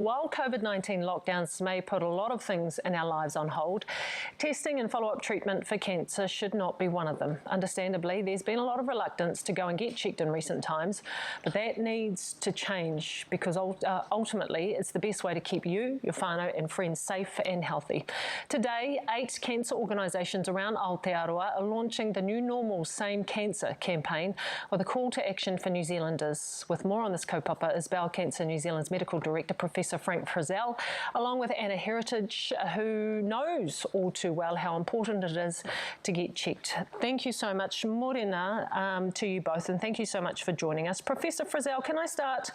While COVID-19 lockdowns may put a lot of things in our lives on hold, testing and follow-up treatment for cancer should not be one of them. Understandably, there's been a lot of reluctance to go and get checked in recent times, but that needs to change because ultimately it's the best way to keep you, your whānau and friends safe and healthy. Today, 8 cancer organisations around Aotearoa are launching the New Normal Same Cancer campaign with a call to action for New Zealanders. With more on this kaupapa is Bowel Cancer New Zealand's Medical Director, Professor Frank Frizelle, along with Anna Heritage, who knows all too well how important it is to get checked. Thank you so much, morena, to you both, and thank you so much for joining us. Professor Frizelle, can I start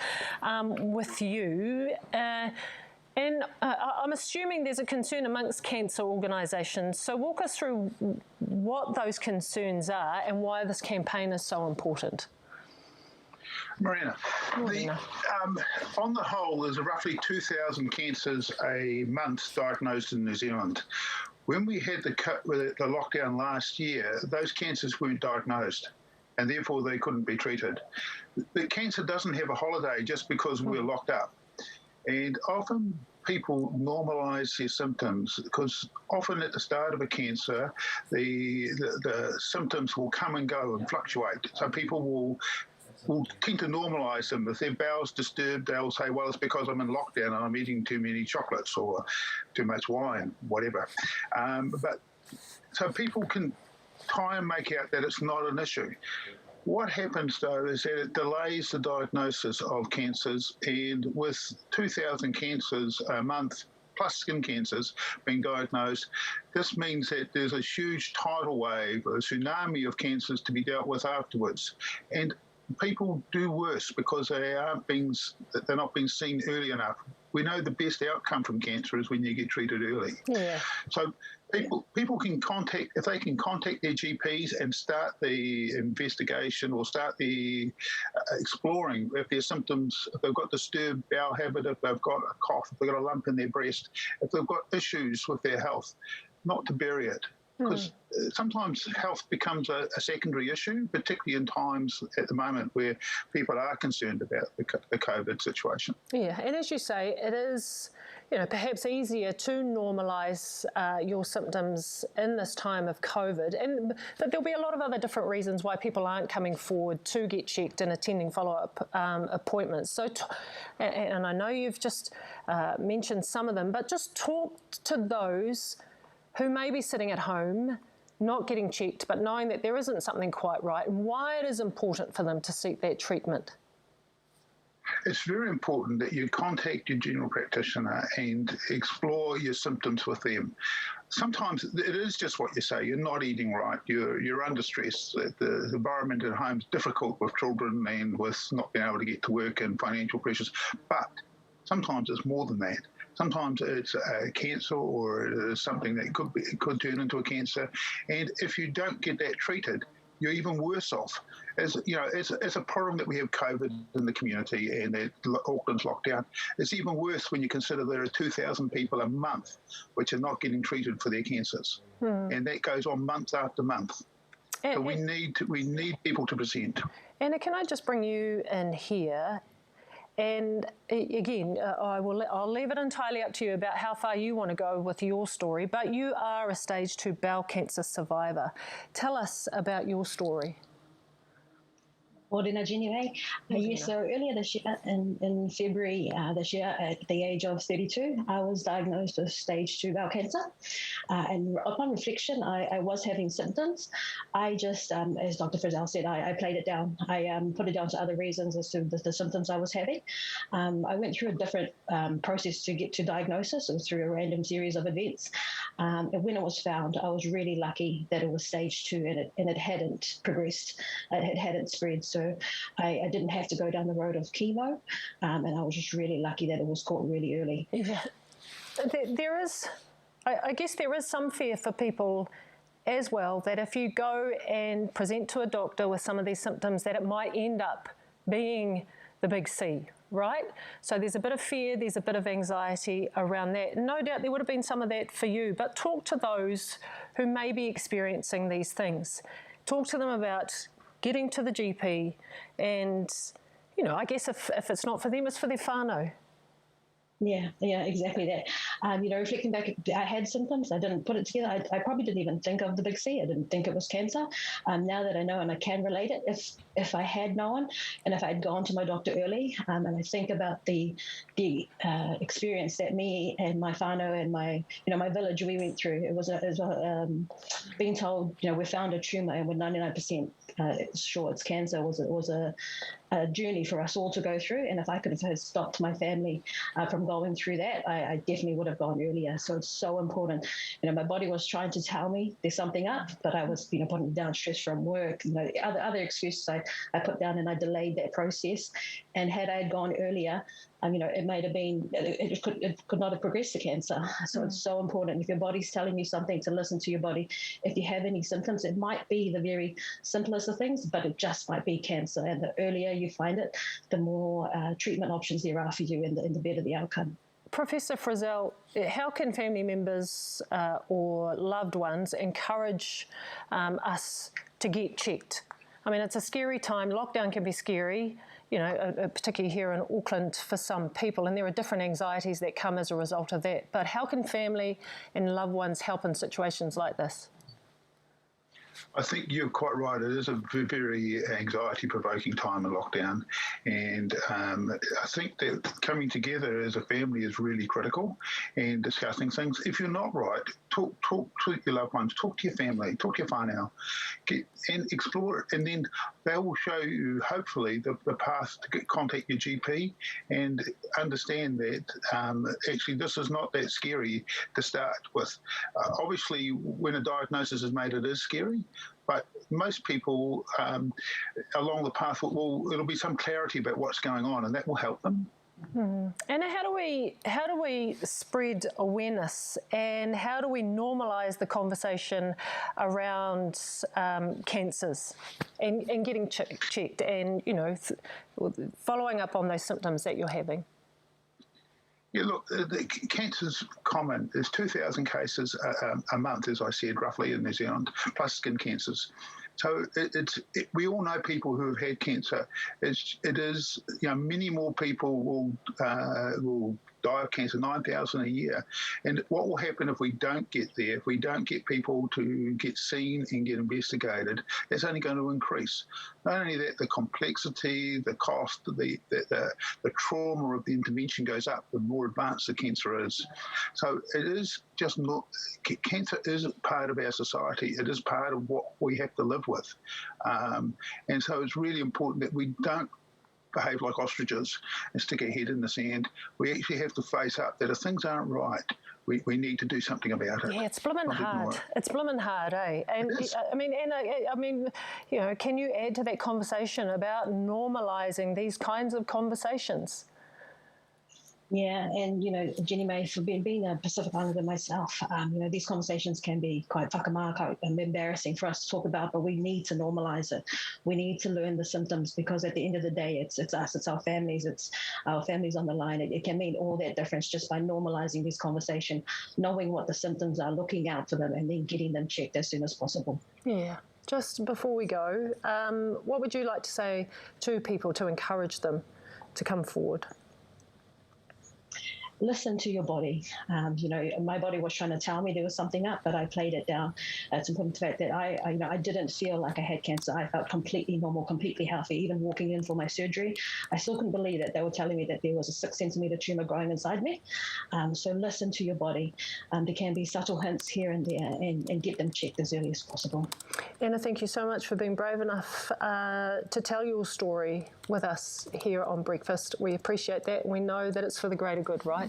with you? And I'm assuming there's a concern amongst cancer organisations, so walk us through what those concerns are and why this campaign is so important. Marina, on the whole, there's roughly 2,000 cancers a month diagnosed in New Zealand. When we had the lockdown last year, those cancers weren't diagnosed, and therefore they couldn't be treated. The cancer doesn't have a holiday just because we're locked up. And often people normalise their symptoms because often at the start of a cancer, the symptoms will come and go and fluctuate. So people will tend to normalise them. If their bowel's disturbed, they'll say, well, it's because I'm in lockdown and I'm eating too many chocolates or too much wine, whatever. So people can try and make out that it's not an issue. What happens, though, is that it delays the diagnosis of cancers, and with 2,000 cancers a month, plus skin cancers being diagnosed, this means that there's a huge tidal wave, a tsunami of cancers to be dealt with afterwards. And people do worse because they're not being seen early enough. We know the best outcome from cancer is when you get treated early. Yeah. So people can contact, if they can contact their GPs and start the investigation or start the exploring if their symptoms, if they've got disturbed bowel habit, if they've got a cough, if they've got a lump in their breast, if they've got issues with their health, not to bury it. Because sometimes health becomes a secondary issue, particularly in times at the moment where people are concerned about the COVID situation. Yeah, and as you say, it is, perhaps easier to normalise your symptoms in this time of COVID, but there'll be a lot of other different reasons why people aren't coming forward to get checked and attending follow-up appointments. So, and I know you've just mentioned some of them, but just talk to those who may be sitting at home, not getting checked, but knowing that there isn't something quite right, and why it is important for them to seek that treatment. It's very important that you contact your general practitioner and explore your symptoms with them. Sometimes it is just what you say, you're not eating right, you're under stress, the environment at home is difficult with children and with not being able to get to work and financial pressures, but sometimes it's more than that. Sometimes it's a cancer or it is something that could turn into a cancer. And if you don't get that treated, you're even worse off. As a problem that we have COVID in the community and that Auckland's locked down, it's even worse when you consider there are 2,000 people a month which are not getting treated for their cancers. And that goes on month after month. So we need people to present. Anna, can I just bring you in here? And again, I'll leave it entirely up to you about how far you want to go with your story, but you are a stage 2 bowel cancer survivor. Tell us about your story. Morena Jenny. Yes, so earlier this year, in February this year, at the age of 32, I was diagnosed with stage 2 bowel cancer. And upon reflection, I was having symptoms. I just, as Dr. Frizelle said, I played it down. I put it down to other reasons as to the symptoms I was having. I went through a different process to get to diagnosis. It was through a random series of events. And when it was found, I was really lucky that it was stage 2 and it hadn't progressed. It hadn't spread. So I didn't have to go down the road of chemo, and I was just really lucky that it was caught really early. Yeah. There is, I guess there is some fear for people as well that if you go and present to a doctor with some of these symptoms that it might end up being the big C, right? So there's a bit of fear, there's a bit of anxiety around that. No doubt there would have been some of that for you, but talk to those who may be experiencing these things. Talk to them about getting to the GP and, I guess if it's not for them, it's for their whānau. Yeah, exactly that. Reflecting back, I had symptoms. I didn't put it together. I probably didn't even think of the big C. I didn't think it was cancer. Now that I know and I can relate it, if I had known and if I had gone to my doctor early, and I think about the experience that me and my whānau and my village we went through. It was being told, we found a tumor and we're 99% sure it's cancer. Was a journey for us all to go through. And if I could have stopped my family from going through that, I definitely would have gone earlier. So it's so important. My body was trying to tell me there's something up, but I was, putting down stress from work, other excuses I put down, and I delayed that process. And had I gone earlier, it might have been, it could not have progressed to cancer. So it's so important. If your body's telling you something, to listen to your body. If you have any symptoms, it might be the very simplest of things, but it just might be cancer. And the earlier you find it, the more treatment options there are for you, and the better the outcome. Professor Frizelle, how can family members or loved ones encourage us to get checked? I mean, it's a scary time. Lockdown can be scary, particularly here in Auckland for some people, and there are different anxieties that come as a result of that. But how can family and loved ones help in situations like this? I think you're quite right. It is a very anxiety-provoking time in lockdown, and I think that coming together as a family is really critical, and discussing things. If you're not right, talk to your loved ones, talk to your family, talk to your whānau, and explore it, and then they will show you, hopefully, the path to contact your GP and understand that actually this is not that scary to start with. Obviously, when a diagnosis is made, it is scary. But most people along the path it'll be some clarity about what's going on, and that will help them. And how do we spread awareness, and how do we normalise the conversation around cancers and getting checked, and following up on those symptoms that you're having? Yeah, look, the cancer's common. There's 2,000 cases a month, as I said, roughly in New Zealand, plus skin cancers. So we all know people who have had cancer. It is many more people will die of cancer, 9,000 a year. And what will happen if we don't get there, if we don't get people to get seen and get investigated, that's only going to increase. Not only that, the complexity, the cost, the trauma of the intervention goes up the more advanced the cancer is. So it is just not, cancer is part of our society. It is part of what we have to live with. And so it's really important that we don't behave like ostriches and stick our head in the sand. We actually have to face up that if things aren't right, we need to do something about it. Yeah, it's blooming hard. It's blooming hard, eh? And I mean, can you add to that conversation about normalising these kinds of conversations? Yeah, and Jenny May, for being a Pacific Islander myself, these conversations can be quite whakamā, and embarrassing for us to talk about, but we need to normalise it. We need to learn the symptoms, because at the end of the day, it's us, it's our families on the line. It can mean all that difference just by normalising this conversation, knowing what the symptoms are, looking out for them, and then getting them checked as soon as possible. Yeah. Just before we go, what would you like to say to people to encourage them to come forward? Listen to your body. My body was trying to tell me there was something up, but I played it down. It's important to the fact that I didn't feel like I had cancer. I felt completely normal, completely healthy. Even walking in for my surgery, I still couldn't believe that they were telling me that there was a 6-centimetre tumour growing inside me. So listen to your body. There can be subtle hints here and there, and get them checked as early as possible. Anna, thank you so much for being brave enough to tell your story with us here on Breakfast. We appreciate that. We know that it's for the greater good, right?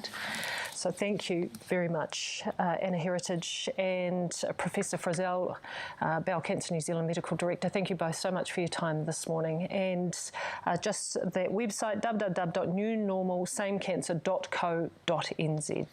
So thank you very much, Anna Heritage and Professor Frizelle, Bowel Cancer New Zealand Medical Director. Thank you both so much for your time this morning. And just that website, www.newnormalsamecancer.co.nz.